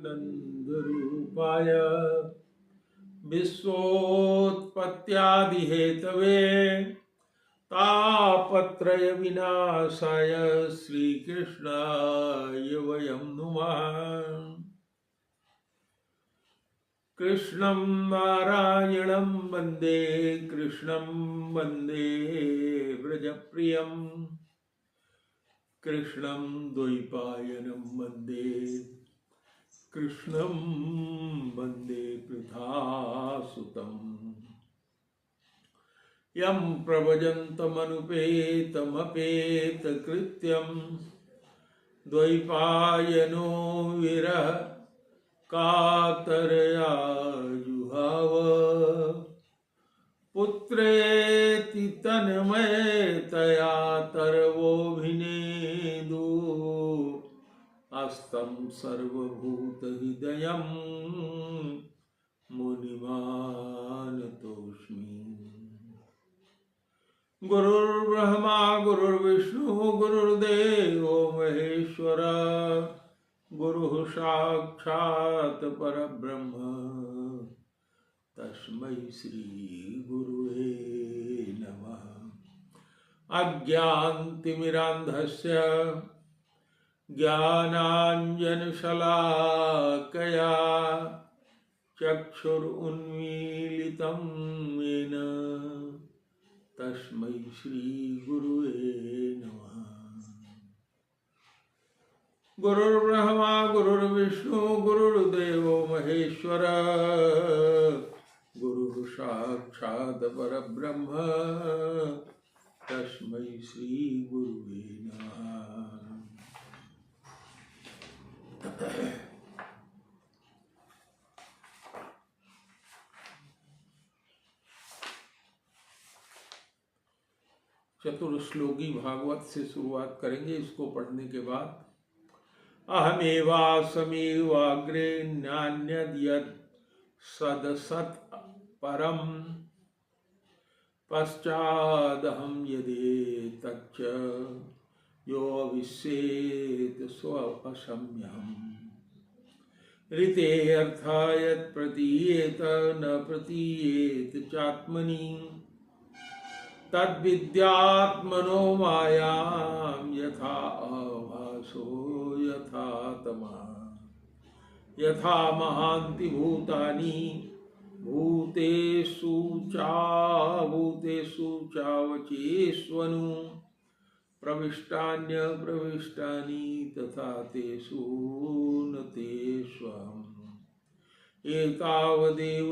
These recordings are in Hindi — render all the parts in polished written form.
नन्दरूपाय विश्वोत्पत्त्यादिहेतवे तापत्रय विनाशाय श्रीकृष्णाय वयं नुमः। कृष्णं नारायणं वन्दे कृष्णं वन्दे व्रजप्रियं कृष्णं द्वैपायनं वन्दे कृष्णं वन्दे पृथासुतम्। यं प्रव्रजन्तमनुपेतमपेतकृत्यं द्वैपायनो विरह कातरया जुहाव। पुत्रेति तन्मयतया तरवोऽभिनेदु अस्तं सर्वभूतहृदयं मुनिमानतोऽस्मि। गुरुर्ब्रह्मा गुरुर्विष्णु गुरुर्देवो महेश्वर गुरुः साक्षात् परब्रह्म तस्मै श्री गुरुवे नमः। अज्ञानतिमिरान्धस्य ज्ञानाञ्जनशलाकया चक्षुरुन्मीलितं येन तस्मै श्री गुरुवे नमः। गुरुर्ब्रह्मा गुरुर्विष्णु गुरुर्देवो महेश्वर गुरुः साक्षात् परब्रह्म तस्मै श्री गुरुवे नमः। चतुर्श्लोकी भागवत से शुरुआत करेंगे। इसको पढ़ने के बाद अहमेवासमेवाग्रे नान्यद्यत् सदसत् परम पश्चादहं यदेतच्च यो विश्येत स्वअसम्यहम्। ऋते अर्थायत् प्रतीयेत न प्रतीयेत चात्मनि तद्विद्यात्मनो मायां यथा आभासो यथा तमः। यथा महान्ति भूतानि भूतेषु चावचेष्वनु प्रविष्टान्यप्रविष्टानि तथा तेषु न तेष्वहम्। एतावदेव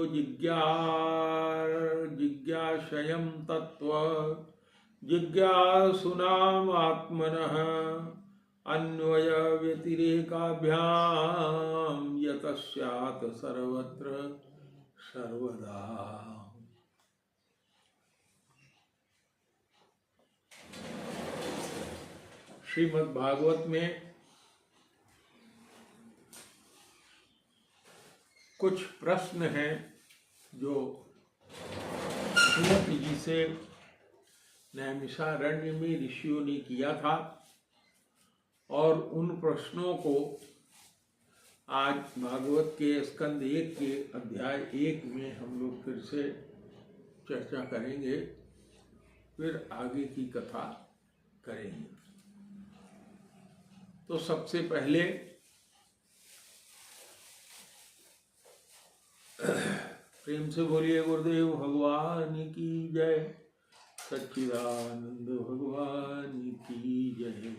जिज्ञासयं तत्त्व जिज्ञासुनामात्मनः अन्वय व्यतिरेकाभ्यां यतस्यात् सर्वत्र सर्वदा। श्रीमद् भागवत में कुछ प्रश्न हैं जो सुनत जी से नैमिषारण्य में ऋषियों ने किया था और उन प्रश्नों को आज भागवत के स्कंद 1 के अध्याय 1 में हम लोग फिर से चर्चा करेंगे, फिर आगे की कथा करेंगे। तो सबसे पहले प्रेम से बोलिए गुरुदेव भगवान की जय, सच्चिदानंद भगवान की जय।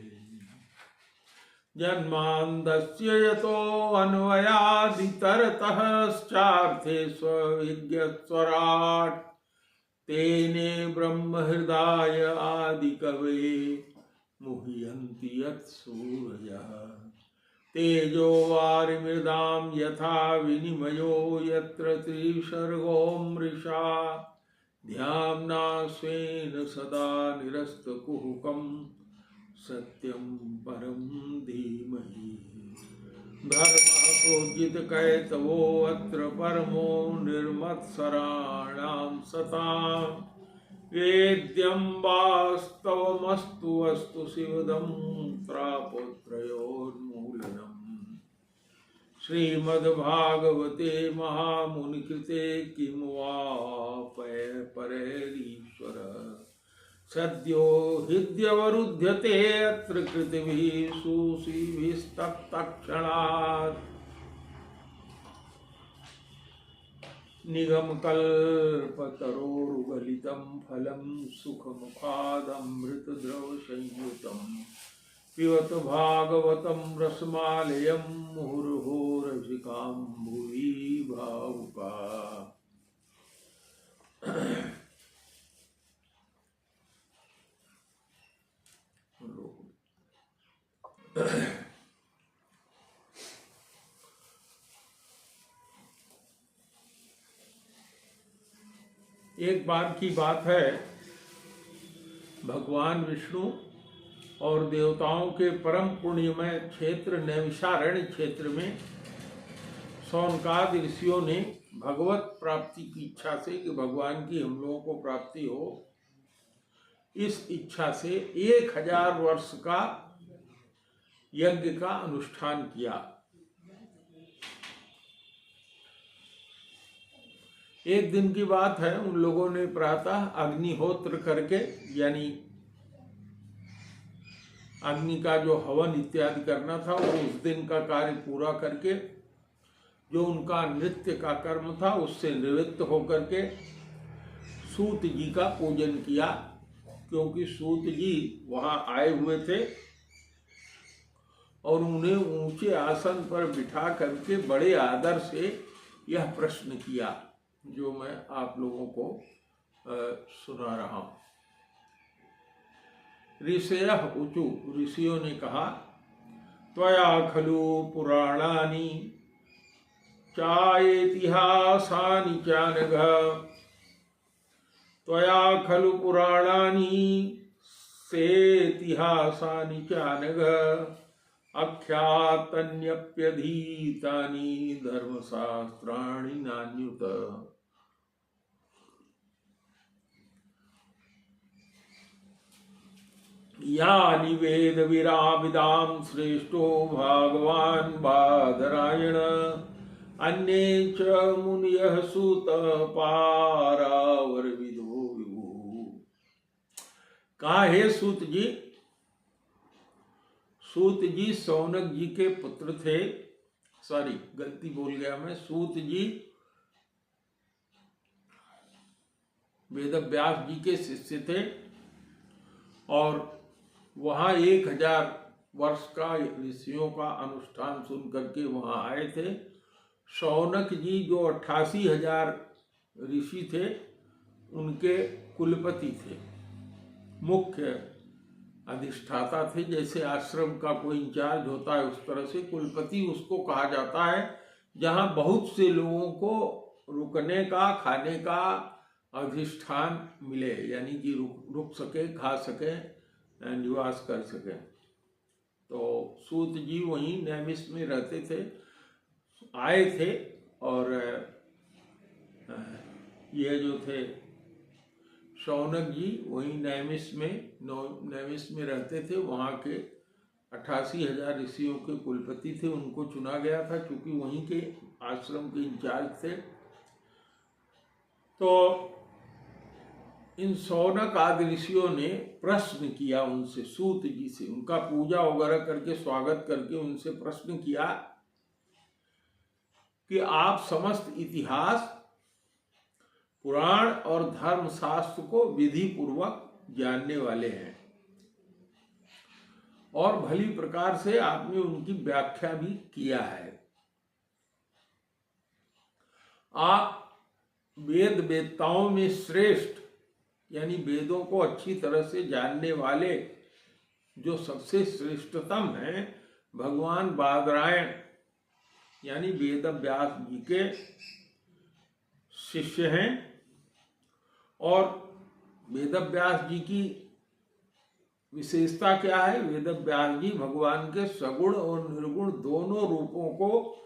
जन्मान्दस्य यतो अन्वयादितरतः स्विज्ञस्वराट् तेने ब्रह्महृदाय आदिकवये मुह्यन्ति यत्सूरयः। तेजो वारिमृदां यथा विनिमयो यत्र त्रिसर्गो मृषा ध्याम्ना स्वेन सदा निरस्तकुहकं सत्यं परं धीमहि। धर्मः प्रोज्झितकैतवो अत्र परमो निर्मत्सराणां सताम्। वेद्यं वास्तवमस्तु अस्तु शिवदं त्रापोत्रयोन्मूलनम्। श्रीमद्भागवते महामुनिकृते किं वा परैरीश्वर सद्यो हृद्यवरुध्यते अत्र कृतिभिः सुशीभिस्तत्तक्षणात् निगमकल्पतरोर्गलितं फलं सुखमुखादमृतद्रवसंयुतं पिबत भागवतं रसमालयं मुहुर्मुहुः रसिकां भुवि भावुका। एक बार की बात है, भगवान विष्णु और देवताओं के परम पुण्यमय क्षेत्र नैमिषारण्य क्षेत्र में शौनकादि ऋषियों ने भगवत प्राप्ति की इच्छा से कि भगवान की हम लोगों को प्राप्ति हो, इस इच्छा से 1000 वर्ष का यज्ञ का अनुष्ठान किया। एक दिन की बात है, उन लोगों ने प्रातः अग्निहोत्र करके, यानी अग्नि का जो हवन इत्यादि करना था वो उस दिन का कार्य पूरा करके, जो उनका नृत्य का कर्म था उससे निवृत्त होकर के सूत जी का पूजन किया, क्योंकि सूत जी वहां आए हुए थे और उन्हें ऊंचे आसन पर बिठा करके बड़े आदर से यह प्रश्न किया जो मैं आप लोगों को सुना रहा हूं। ऋषयः ऊचु, ऋषियों ने कहा, त्वया खलु पुराणानि चाइतिहासानि चानघ, त्वया खलु पुराणानि सेतिहासानि चानघ, आख्यातन्यप्यधीतानि धर्मशास्त्राणि नान्युत। यानि वेद विराविदां श्रेष्ठो भगवान् बादरायण, अन्ये च मुनयः सूत पारावरविदो विभु। कहा, हे सूत जी, सूत जी शौनक जी के पुत्र थे, सॉरी गलती बोल गया मैं, सूत जी वेदव्यास जी के शिष्य थे और वहां 1000 वर्ष का ऋषियों का अनुष्ठान सुन करके वहां आए थे। शौनक जी जो 88,000 ऋषि थे उनके कुलपति थे, मुख्य अधिष्ठाता थे। जैसे आश्रम का कोई इंचार्ज होता है उस तरह से कुलपति उसको कहा जाता है, जहां बहुत से लोगों को रुकने का, खाने का अधिष्ठान मिले, यानी कि रुक सके, खा सके, निवास कर सके। तो सूत जी वहीं नैमिष में रहते थे, आए थे और ये जो थे शौनक जी वहीं नैमिष में रहते थे। वहाँ के 88,000 ऋषियों के कुलपति थे, उनको चुना गया था क्योंकि वहीं के आश्रम के इंचार्ज थे। तो इन शौनक आदि ऋषियों ने प्रश्न किया उनसे, सूत जी से, उनका पूजा वगैरह करके स्वागत करके उनसे प्रश्न किया कि आप समस्त इतिहास, पुराण और धर्मशास्त्र को विधि पूर्वक जानने वाले हैं और भली प्रकार से आपने उनकी व्याख्या भी किया है। आप वेद वेत्ताओं में श्रेष्ठ, यानी वेदों को अच्छी तरह से जानने वाले जो सबसे श्रेष्ठतम हैं, भगवान बादरायण यानी वेदव्यास जी के शिष्य हैं। और वेदव्यास जी की विशेषता क्या है? वेदव्यास जी भगवान के सगुण और निर्गुण दोनों रूपों को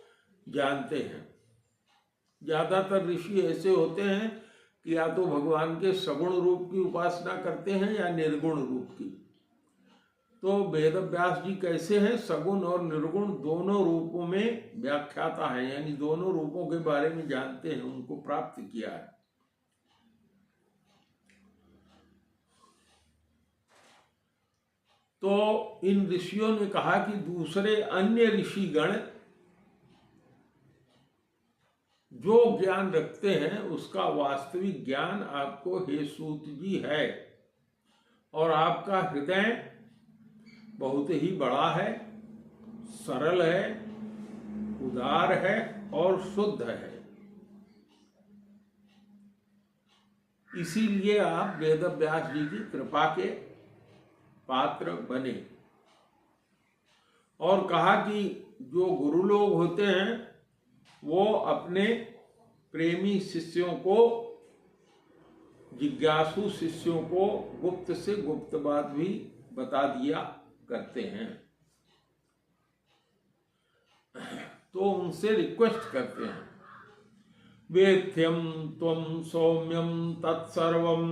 जानते हैं। ज्यादातर ऋषि ऐसे होते हैं कि या तो भगवान के सगुण रूप की उपासना करते हैं या निर्गुण रूप की। तो वेद व्यास जी कैसे हैं? सगुण और निर्गुण दोनों रूपों में व्याख्याता है, यानी दोनों रूपों के बारे में जानते हैं, उनको प्राप्त किया है। तो इन ऋषियों ने कहा कि दूसरे अन्य ऋषिगण जो ज्ञान रखते हैं उसका वास्तविक ज्ञान आपको हे सूत जी है, और आपका हृदय बहुत ही बड़ा है, सरल है, उदार है और शुद्ध है। इसीलिए आप वेद व्यास जी की कृपा के पात्र बने। और कहा कि जो गुरु लोग होते हैं वो अपने प्रेमी शिष्यों को, जिज्ञासु शिष्यों को गुप्त से गुप्त बात भी बता दिया करते हैं। तो उनसे रिक्वेस्ट करते हैं, वेद्यम त्वं सौम्यम तत्सर्वं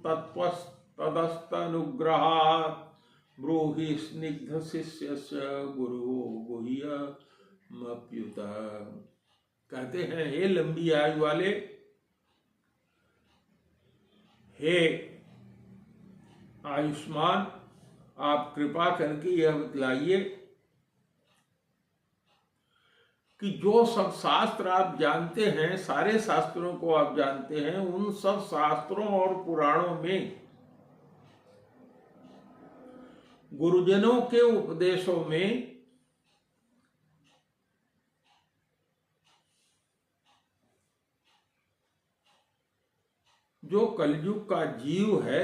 तत्त्वस्तदस्तनुग्रहात् ब्रूहि स्निग्ध शिष्यस्य गुरु गुह्यमप्युत। कहते हैं, हे लंबी आयु वाले, हे आयुष्मान, आप कृपा करके यह बतलाइए कि जो सब शास्त्र आप जानते हैं, सारे शास्त्रों को आप जानते हैं, उन सब शास्त्रों और पुराणों में गुरुजनों के उपदेशों में जो कलयुग का जीव है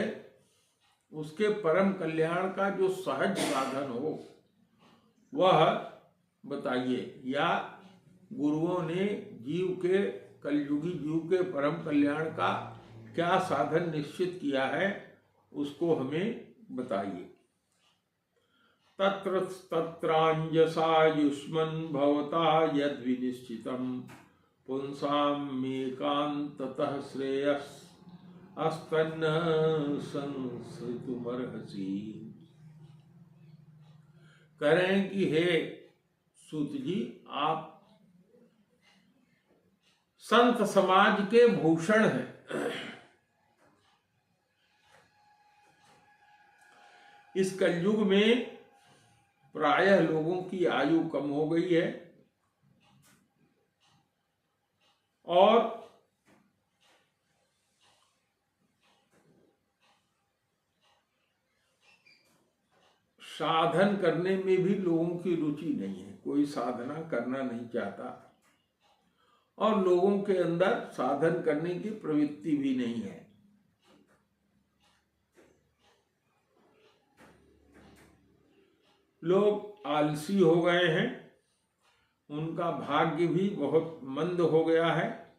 उसके परम कल्याण का जो सहज साधन हो वह बताइए, या गुरुओं ने जीव के, कलयुगी जीव के परम कल्याण का क्या साधन निश्चित किया है उसको हमें बताइए। तत्र तत्रांजसा युष्मन् भवता यद् विनिश्चितम् पुंसामेकान्ततः श्रेयस् अस्तन्न संसृतुमर्हसि। करें कि हे सूत जी, आप संत समाज के भूषण हैं। इस कलयुग में प्रायः लोगों की आयु कम हो गई है और साधन करने में भी लोगों की रुचि नहीं है, कोई साधना करना नहीं चाहता और लोगों के अंदर साधन करने की प्रवृत्ति भी नहीं है। लोग आलसी हो गए हैं, उनका भाग्य भी बहुत मंद हो गया है,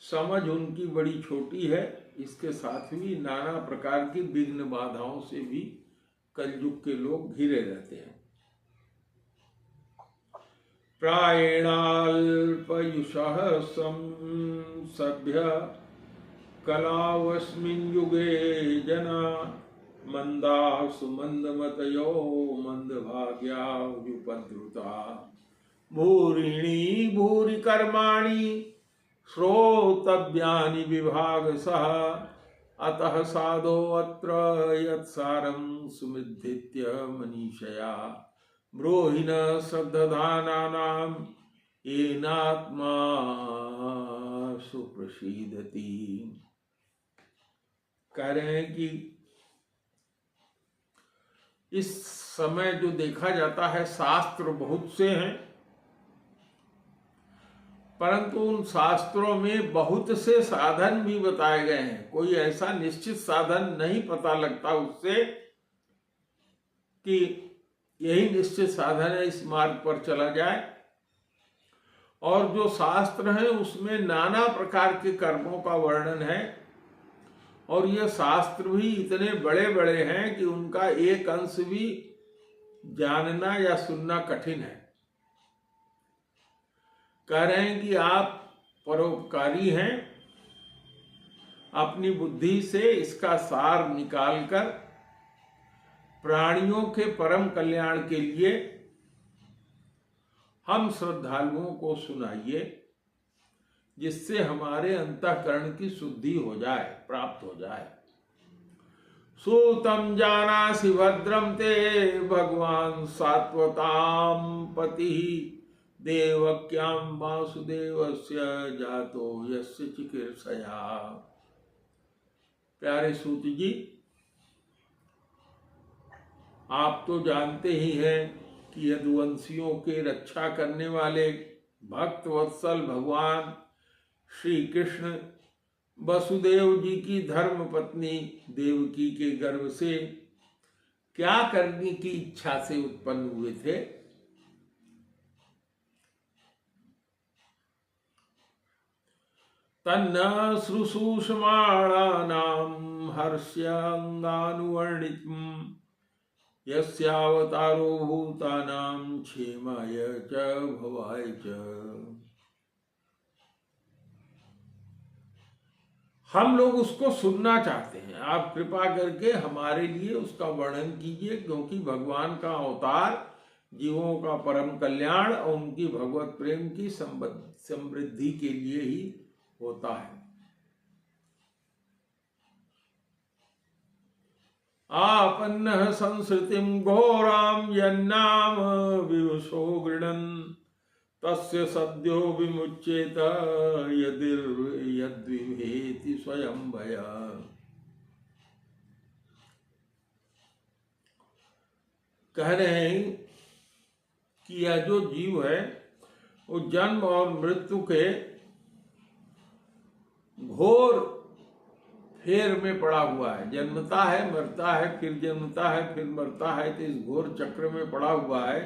समझ उनकी बड़ी छोटी है, इसके साथ भी नाना प्रकार की विघ्न बाधाओं से भी कलयुग के लोग घिरे रहते हैं। प्रायेणाल्पयुषः सभ्य कलावस्मिन् युगे जना मंदासु मंदमतयो मंदभाग्या युपद्रुता भूरिणी भूरि कर्माणि श्रोतव्यानि विभागशः अतः साधो अत्र यत्सारं सुमिद्धित्य मनीषया ब्रूहि न श्रद्धानानां येनात्मा सुप्रसीदति। कह रहे हैं कि इस समय जो देखा जाता है शास्त्र बहुत से हैं, परंतु उन शास्त्रों में बहुत से साधन भी बताए गए हैं। कोई ऐसा निश्चित साधन नहीं पता लगता उससे कि यही निश्चित साधन है, इस मार्ग पर चला जाए। और जो शास्त्र है उसमें नाना प्रकार के कर्मों का वर्णन है और ये शास्त्र भी इतने बड़े बड़े हैं कि उनका एक अंश भी जानना या सुनना कठिन है। कह रहे हैं कि आप परोपकारी हैं, अपनी बुद्धि से इसका सार निकालकर प्राणियों के परम कल्याण के लिए हम श्रद्धालुओं को सुनाइए, जिससे हमारे अंतःकरण की शुद्धि हो जाए, प्राप्त हो जाए। सूतम जानासि भद्रम ते भगवान सात्वताम पति देवक्याम वासुदेवस्य जातो यस्य चिकीर्षया। प्यारे सूत जी, आप तो जानते ही हैं कि यदुवंशियों के रक्षा करने वाले भक्त वत्सल भगवान श्री कृष्ण वसुदेव जी की धर्म पत्नी देवकी के गर्भ से क्या करने की इच्छा से उत्पन्न हुए थे? तन्न शुश्रूषमाणानां हर्ष्यांगानुवर्णितम् यस्यावतारो भूतानां क्षेमाय च भवाय च। हम लोग उसको सुनना चाहते हैं, आप कृपा करके हमारे लिए उसका वर्णन कीजिए, क्योंकि भगवान का अवतार जीवों का परम कल्याण और उनकी भगवत प्रेम की समृद्धि के लिए ही होता है। आपन्नः संसृतिं घोरां यन्नाम विवशो गृह्णन् तस्य सद्यो विमुच्येत यद्विभेति स्वयं भया। कह रहे हैं कि यह जो जीव है वो जन्म और मृत्यु के घोर फेर में पड़ा हुआ है। जन्मता है, मरता है, फिर जन्मता है, फिर मरता है, तो इस घोर चक्र में पड़ा हुआ है।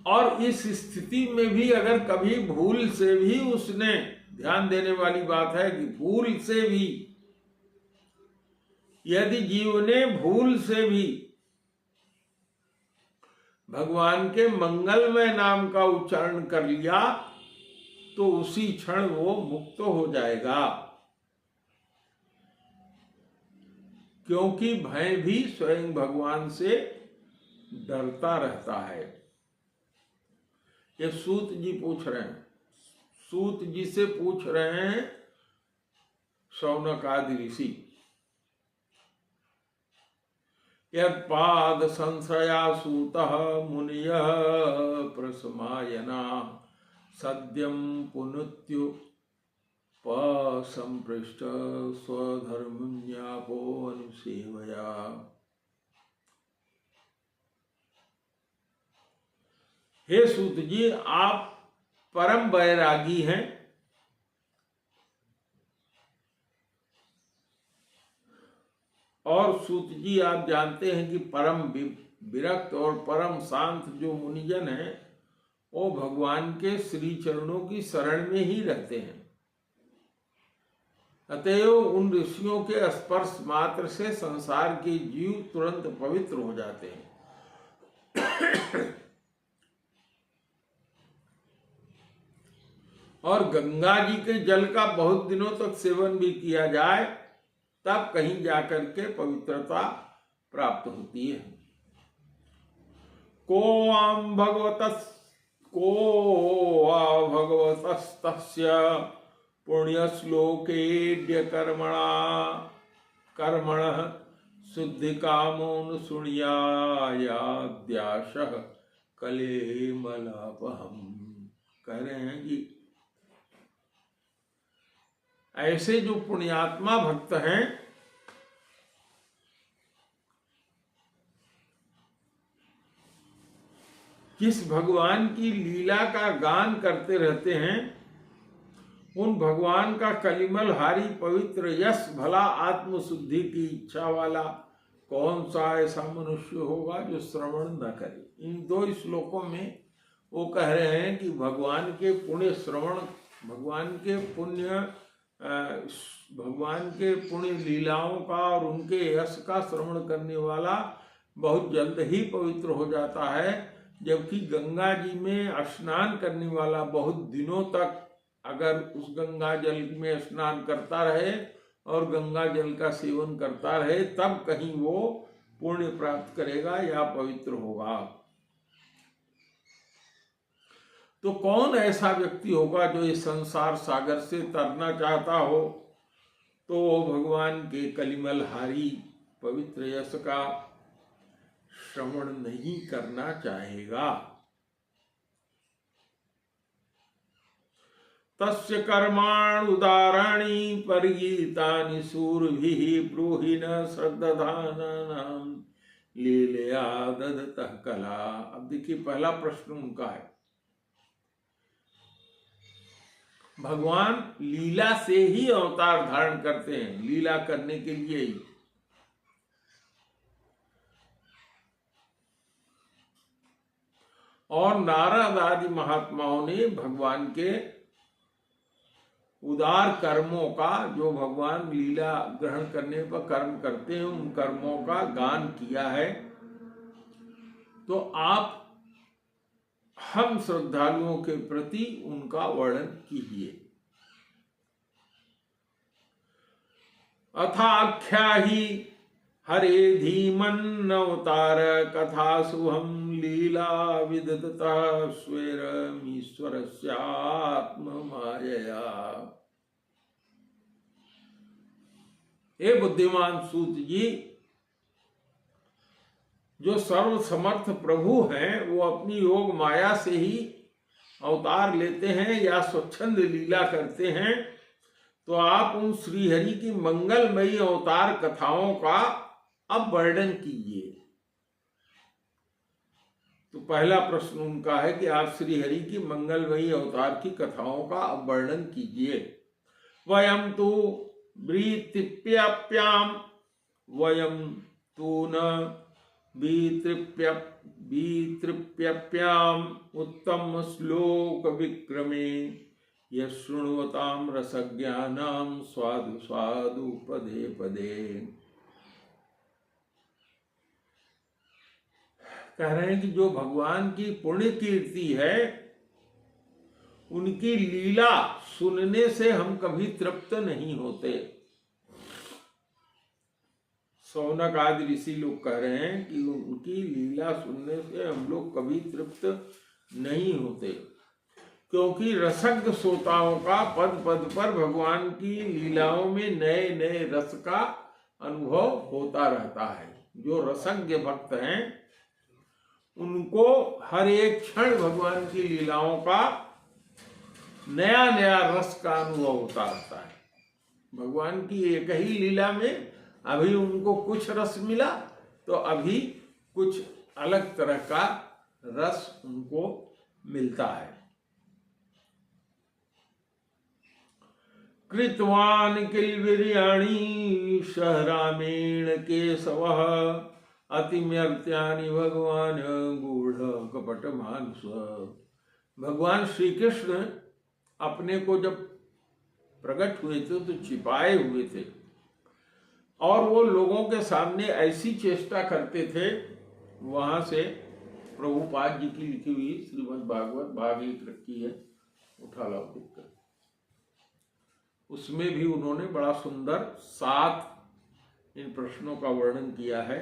और इस स्थिति में भी अगर कभी भूल से भी उसने, ध्यान देने वाली बात है कि भूल से भी, यदि जीव ने भूल से भी भगवान के मंगलमय नाम का उच्चारण कर लिया तो उसी क्षण वो मुक्त हो जाएगा, क्योंकि भय भी स्वयं भगवान से डरता रहता है। ये सूत जी पूछ रहे हैं, सूत जी से पूछ रहे हैं शौनक आदि ऋषि। यत्पाद संशया सूतः मुनियः प्रसमायना सद्यं पुनत्युपसंपृष्ट स्वधर्मन्यापो अनुसेवया। हे सूत जी, आप परम वैरागी हैं और सूत जी आप जानते हैं कि परम विरक्त और परम शांत जो मुनिजन हैं वो भगवान के श्री चरणों की शरण में ही रहते हैं। अतएव उन ऋषियों के स्पर्श मात्र से संसार के जीव तुरंत पवित्र हो जाते हैं। और गंगा जी के जल का बहुत दिनों तक सेवन भी किया जाए तब कहीं जाकर के पवित्रता प्राप्त होती है। को आ भगवतस्तस्य पुण्यश्लोकेड्य कर्मणः शुद्धि कामोन सुण्यायाद्याशः कलेमलापहम्। कह रहे हैं कि ऐसे जो पुण्यात्मा भक्त हैं जिस भगवान की लीला का गान करते रहते हैं, उन भगवान का कलिमल हारी पवित्र यश भला आत्मशुद्धि की इच्छा वाला कौन सा ऐसा मनुष्य होगा जो श्रवण न करे। इन दो श्लोकों में वो कह रहे हैं कि भगवान के पुण्य श्रवण, भगवान के पुण्य लीलाओं का और उनके यश का श्रवण करने वाला बहुत जल्द ही पवित्र हो जाता है, जबकि गंगा जी में स्नान करने वाला बहुत दिनों तक अगर उस गंगा जल में स्नान करता रहे और गंगा जल का सेवन करता रहे, तब कहीं वो पुण्य प्राप्त करेगा या पवित्र होगा। तो कौन ऐसा व्यक्ति होगा जो इस संसार सागर से तरना चाहता हो, तो वो भगवान के कलिमलहारी पवित्र यश का श्रवण नहीं करना चाहेगा। तस्य कर्माणुदाराणि परिगीतानि सूरभिः ब्रूहि न श्रद्धानानां लीलया ददतः कला। अब देखिए, पहला प्रश्न उनका है, भगवान लीला से ही अवतार धारण करते हैं, लीला करने के लिए ही। और नारद आदि महात्माओं ने भगवान के उदार कर्मों का, जो भगवान लीला ग्रहण करने पर कर्म करते हैं, उन कर्मों का गान किया है। तो आप हम श्रद्धालुओं के प्रति उनका वर्णन कीजिए। अथाख्या ही हरे धीमन अवतार कथा शुभम लीला विदधता स्वैरमीश्वरस्यात्म मायया। हे बुद्धिमान सूत जी, जो सर्व समर्थ प्रभु हैं, वो अपनी योग माया से ही अवतार लेते हैं या स्वच्छंद लीला करते हैं। तो आप उन श्रीहरि की मंगलमयी अवतार कथाओं का अब वर्णन कीजिए। तो पहला प्रश्न उनका है कि आप श्रीहरि की मंगलमयी अवतार की कथाओं का अब वर्णन कीजिए। वयम तो ब्रीतिप्याप्याम वयम तो न बीतृप्यप्याम उत्तम श्लोक विक्रमे यशृण्वताम रसज्ञानाम स्वादु स्वादु पदे पदे। कह रहे हैं कि जो भगवान की पुण्य कीर्ति है, उनकी लीला सुनने से हम कभी तृप्त नहीं होते। सौनक आदि ऋषि लोग कह रहे हैं कि उनकी लीला सुनने से हम लोग कभी तृप्त नहीं होते, क्योंकि रसज्ञ श्रोताओं का पद पद पर भगवान की लीलाओं में नए नए रस का अनुभव होता रहता है। जो रसज्ञ भक्त हैं, उनको हर एक क्षण भगवान की लीलाओं का नया नया रस का अनुभव होता रहता है। भगवान की एक ही लीला में अभी उनको कुछ रस मिला, तो अभी कुछ अलग तरह का रस उनको मिलता है। कृतवान किल्विर्याणि सहरामेण केशवः अतिम्यर्त्यानि भगवान गूढ़ कपट मानस। भगवान श्री कृष्ण अपने को जब प्रकट हुए थे तो छिपाए हुए थे, और वो लोगों के सामने ऐसी चेष्टा करते थे। वहां से प्रभुपाद जी की लिखी हुई श्रीमद् भागवत भाग लिख रखी है, उठा लाओ देखकर। उसमें भी उन्होंने बड़ा सुंदर 7 इन प्रश्नों का वर्णन किया है।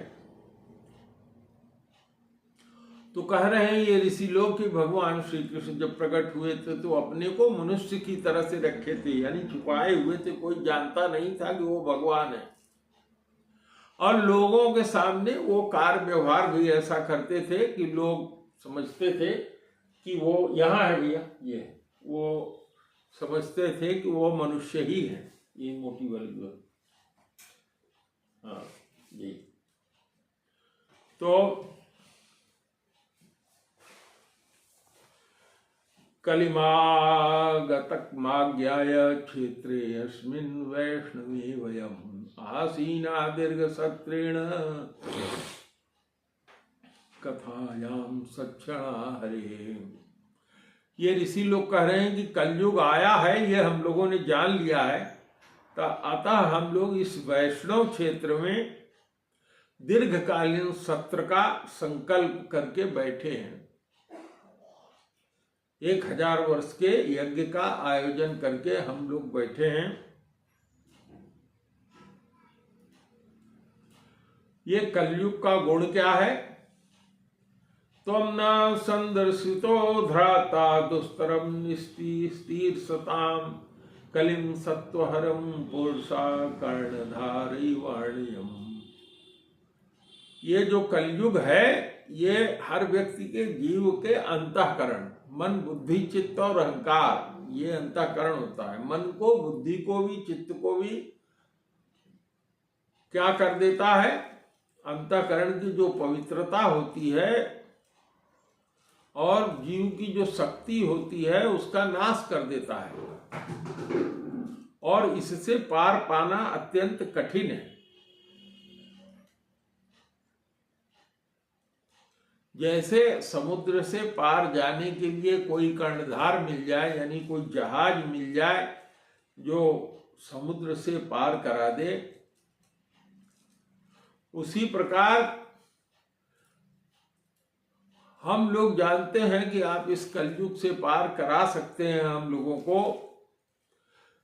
तो कह रहे हैं ये ऋषि लोग कि भगवान श्री कृष्ण जब प्रकट हुए थे तो अपने को मनुष्य की तरह से रखे थे, यानी छुपाए हुए थे। कोई जानता नहीं था कि वो भगवान है, और लोगों के सामने वो कार्य व्यवहार भी ऐसा करते थे कि लोग समझते थे कि वो यहाँ है भैया, ये है। वो समझते थे कि वो मनुष्य ही है, ये मोटी वाली जो है। हाँ जी। तो कलिमागतक माज्ञाय क्षेत्रे अस्मिन् वैष्णवे वयम् आसीना दीर्घ सत्रेण कथायाम सक्षणा हरे। ये ऋषि लोग कह रहे हैं कि कलयुग आया है, ये हम लोगों ने जान लिया है। तो अतः हम लोग इस वैष्णव क्षेत्र में दीर्घकालीन सत्र का संकल्प करके बैठे हैं। 1000 वर्ष के यज्ञ का आयोजन करके हम लोग बैठे हैं। ये कलयुग का गुण क्या है? त्वं न संदर्शितो धराता दुस्तरम स्थिर सताम कलिम सत्वहरम पुरुषा कर्णधारी वाणियम। ये जो कलयुग है ये हर व्यक्ति के जीव के अंतःकरण, मन बुद्धि चित्त और अहंकार, ये अंतःकरण होता है। मन को, बुद्धि को भी, चित्त को भी क्या कर देता है? अंतःकरण की जो पवित्रता होती है और जीव की जो शक्ति होती है उसका नाश कर देता है और इससे पार पाना अत्यंत कठिन है। जैसे समुद्र से पार जाने के लिए कोई कर्णधार मिल जाए, यानी कोई जहाज मिल जाए जो समुद्र से पार करा दे, उसी प्रकार हम लोग जानते हैं कि आप इस कलयुग से पार करा सकते हैं हम लोगों को,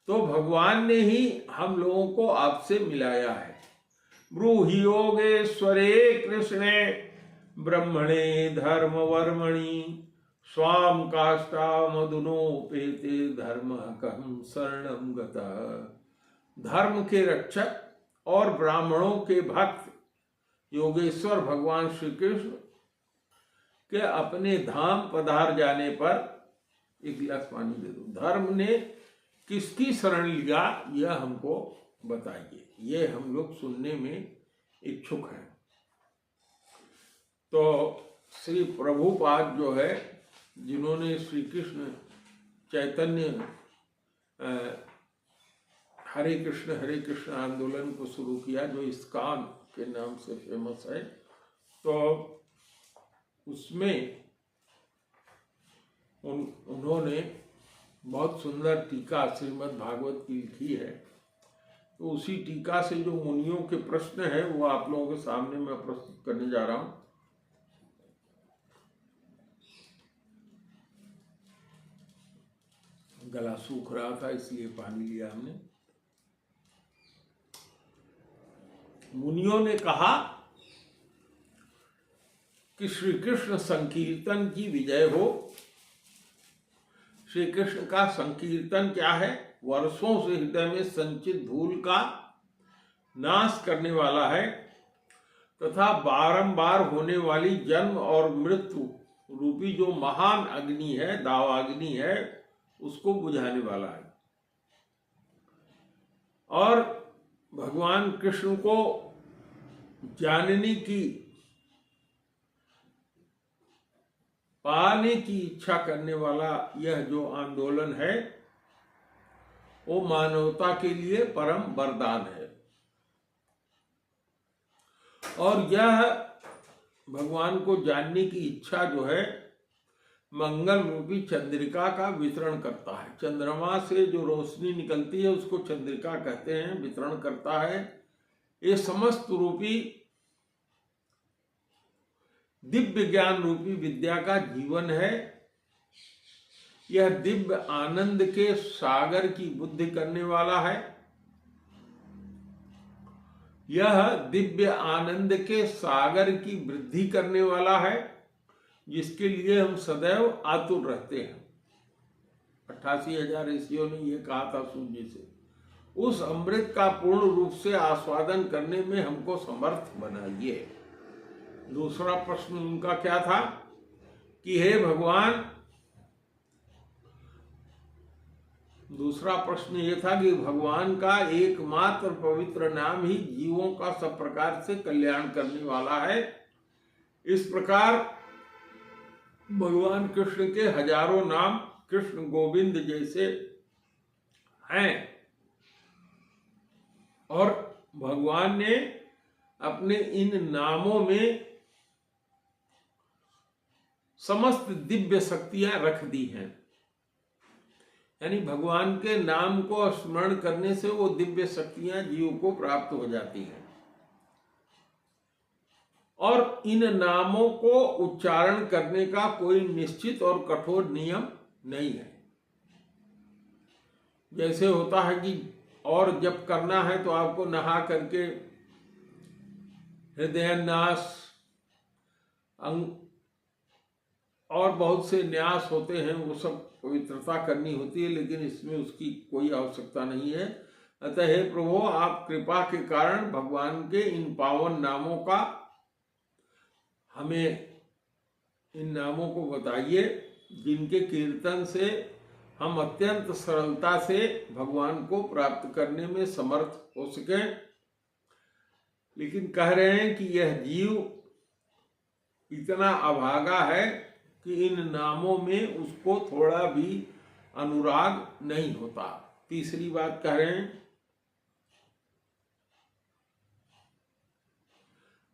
तो भगवान ने ही हम लोगों को आपसे मिलाया है। ब्रूहि योगेश्वरे कृष्णे ब्रह्मणे धर्म वर्मणि स्वाम काष्ठा मधुनोपेते धर्म कहम शरणम गतः। धर्म के रक्षक और ब्राह्मणों के भक्त योगेश्वर भगवान श्री कृष्ण के अपने धाम पधार जाने पर, एक गिलास पानी दे दो, धर्म ने किसकी शरण लिया यह हमको बताइए, ये हम लोग सुनने में इच्छुक हैं। तो श्री प्रभुपाद जो है, जिन्होंने श्री कृष्ण चैतन्य हरे कृष्ण आंदोलन को शुरू किया, जो इस्कॉन के नाम से फेमस है, तो उसमें उन्होंने बहुत सुंदर टीका श्रीमद् भागवत की लिखी है। तो उसी टीका से जो मुनियों के प्रश्न है वो आप लोगों के सामने मैं प्रस्तुत करने जा रहा हूं। गला सूख रहा था इसलिए पानी लिया हमने। मुनियों ने कहा कि श्री कृष्ण संकीर्तन की विजय हो। श्री कृष्ण का संकीर्तन क्या है? वर्षों से हृदय में संचित धूल का नाश करने वाला है तथा बारंबार होने वाली जन्म और मृत्यु रूपी जो महान अग्नि है, दावाग्नि है, उसको बुझाने वाला है। और भगवान कृष्ण को जानने की, पाने की इच्छा करने वाला यह जो आंदोलन है वो मानवता के लिए परम वरदान है। और यह भगवान को जानने की इच्छा जो है मंगल रूपी चंद्रिका का वितरण करता है। चंद्रमा से जो रोशनी निकलती है उसको चंद्रिका कहते हैं, वितरण करता है। ये समस्त रूपी दिव्य ज्ञान रूपी विद्या का जीवन है। यह दिव्य आनंद के सागर की बुद्धि करने वाला है। यह दिव्य आनंद के सागर की वृद्धि करने वाला है, जिसके लिए हम सदैव आतुर रहते हैं। 88,000 ऋषियों ने यह कहा था सूर्य से। उस अमृत का पूर्ण रूप से आस्वादन करने में हमको समर्थ बनाइए। दूसरा प्रश्न उनका क्या था कि हे भगवान, दूसरा प्रश्न ये था कि भगवान का एकमात्र पवित्र नाम ही जीवों का सब प्रकार से कल्याण करने वाला है। इस प्रकार भगवान कृष्ण के हजारों नाम कृष्ण गोविंद जैसे हैं और भगवान ने अपने इन नामों में समस्त दिव्य शक्तियां रख दी हैं। यानी भगवान के नाम को स्मरण करने से वो दिव्य शक्तियां जीव को प्राप्त हो जाती हैं। और इन नामों को उच्चारण करने का कोई निश्चित और कठोर नियम नहीं है। जैसे होता है कि और जप करना है तो आपको नहा करके हृदयन्यास, और बहुत से न्यास होते हैं, वो सब पवित्रता करनी होती है, लेकिन इसमें उसकी कोई आवश्यकता नहीं है। अतः हे प्रभु, आप कृपा के कारण भगवान के इन पावन नामों का हमें, इन नामों को बताइए जिनके कीर्तन से हम अत्यंत सरलता से भगवान को प्राप्त करने में समर्थ हो सके। लेकिन कह रहे हैं कि यह जीव इतना अभागा है कि इन नामों में उसको थोड़ा भी अनुराग नहीं होता। तीसरी बात कह रहे हैं,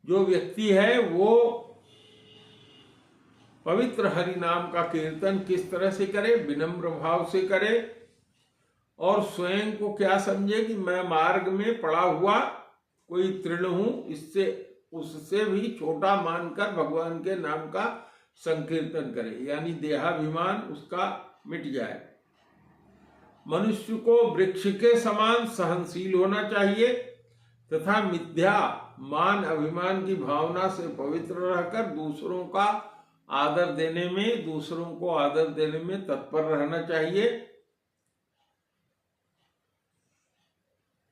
जो व्यक्ति है वो पवित्र हरि नाम का कीर्तन किस तरह से करे, विनम्र भाव से करे, और स्वयं को क्या समझे कि मैं मार्ग में पड़ा हुआ कोई तृण हूं, इससे उससे भी छोटा मानकर भगवान के नाम का संकीर्तन करे, यानी देहाभिमान उसका मिट जाए। मनुष्य को वृक्ष के समान सहनशील होना चाहिए तथा मिथ्या मान अभिमान की भावना से पवित्र रहकर दूसरों का आदर देने में, दूसरों को आदर देने में तत्पर रहना चाहिए।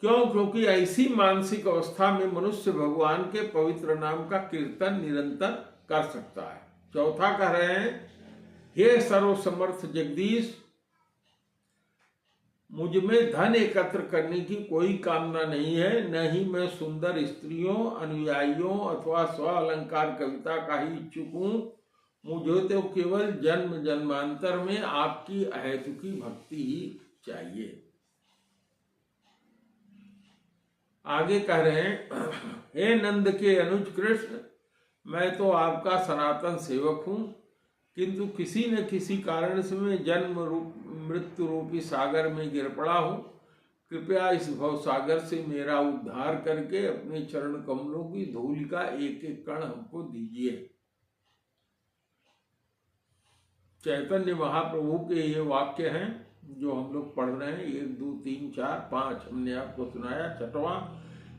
क्यों? क्योंकि ऐसी मानसिक अवस्था में मनुष्य भगवान के पवित्र नाम का कीर्तन निरंतर कर सकता है। चौथा कह रहे हैं, हे सर्वसमर्थ जगदीश, मुझ में धन एकत्र करने की कोई कामना नहीं है, न ही मैं सुंदर स्त्रियों, अनुयायियों अथवा स्व अलंकार कविता का ही इच्छुक हूं। मुझे तो केवल जन्म जन्मांतर में आपकी अहेतुकी भक्ति ही चाहिए। आगे कह रहे हैं, हे नंद के अनुज कृष्ण, मैं तो आपका सनातन सेवक हूं, किंतु किसी न किसी कारण से मैं जन्म रूप मृत्यु रूपी सागर में गिर पड़ा हूं। कृपया इस भव सागर से मेरा उद्धार करके अपने चरण कमलों की धूल का एक एक कण हमको दीजिए। चैतन्य महाप्रभु के ये वाक्य हैं जो हम लोग पढ़ रहे हैं, 1 2 3 4 5 हमने आपको सुनाया। छठवां,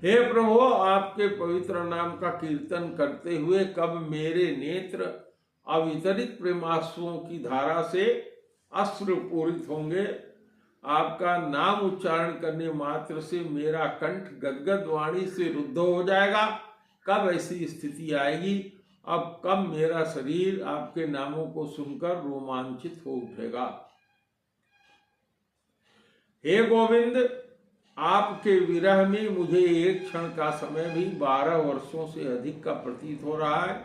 हे प्रभु, आपके पवित्र नाम का कीर्तन करते हुए कब मेरे नेत्र अवितरित प्रेमाश्रुओं की धारा से अश्रु पूरित होंगे। आपका नाम उच्चारण करने मात्र से मेरा कंठ गदगद वाणी से रुद्ध हो जाएगा। कब ऐसी स्थिति आएगी? अब कब मेरा शरीर आपके नामों को सुनकर रोमांचित हो उठेगा। हे गोविंद, आपके विरह में मुझे एक क्षण का समय भी 12 वर्षों से अधिक का प्रतीत हो रहा है।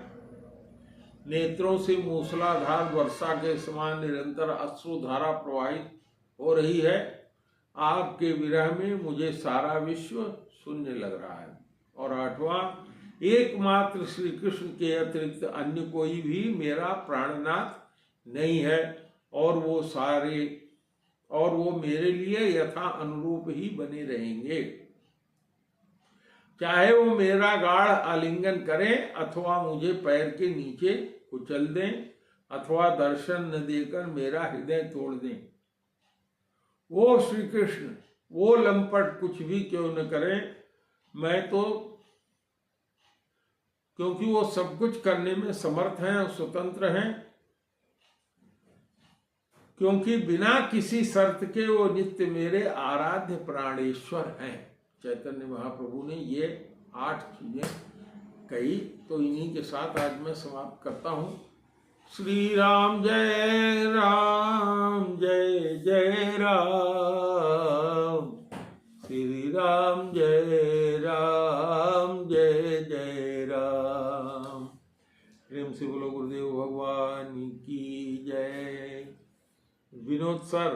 नेत्रों से मूसलाधार वर्षा के समान निरंतर अश्रुधारा प्रवाहित हो रही है। आपके विरह में मुझे सारा विश्व शून्य लग रहा है। और 8वां, एकमात्र श्री कृष्ण के अतिरिक्त अन्य कोई भी मेरा प्राणनाथ नहीं है, और वो मेरे लिए यथा अनुरूप ही बने रहेंगे। चाहे वो मेरा गाढ़ आलिंगन करें अथवा मुझे पैर के नीचे कुचल दें अथवा दर्शन न देकर मेरा हृदय तोड़ दें। वो श्री कृष्ण, वो लंपट कुछ भी क्यों न करें, मैं तो, क्योंकि वो सब कुछ करने में समर्थ हैं और स्वतंत्र हैं, क्योंकि बिना किसी शर्त के वो नित्य मेरे आराध्य प्राणेश्वर हैं। चैतन्य महाप्रभु ने ये 8 चीजें कही। तो इन्हीं के साथ आज मैं समाप्त करता हूँ। श्री राम जय राम, जय जय राम। श्री राम जय राम, जय जय राम। प्रेम से बोलो गुरुदेव भगवान की जय। विनोद सर